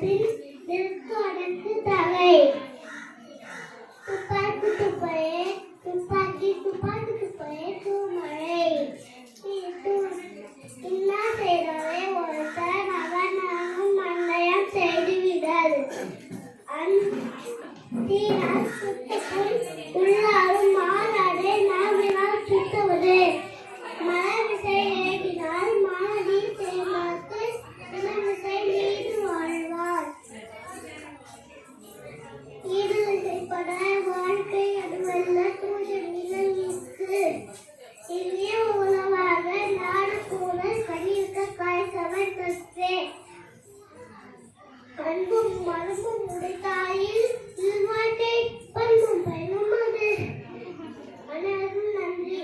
பின் நிற்கு அடக்கு தகை. துப்பாக்கி துப்பையே துப்பாக்கி துப்பாக்கி துப்பையே தூமழை. இன்னா செய்தவை ஒருத்தர் அவனாகும் மன்னயம் செய்துவிடல். தீரால் சுத்தப்புண் உள்ளாரும் மாறாடே நாவினால் சுத்தவது. மனவிசை ஏகினால் மனதில் சேர்ந்தார்க்கு இனவிசை மீது வாழ்வார். ஈடுபட வாழ்க்கை அதுவல்ல தூய நிலைக்கு. இனிய உணவாக நாடு கூடல் கனியிருக்க காய்ச்சவர் கற்றே. அன்பும் மரபும் உடைத்தாயில் இல்வாழ்க்கை பண்பும் பயனும் அது. அனைவருக்கும் நன்றி.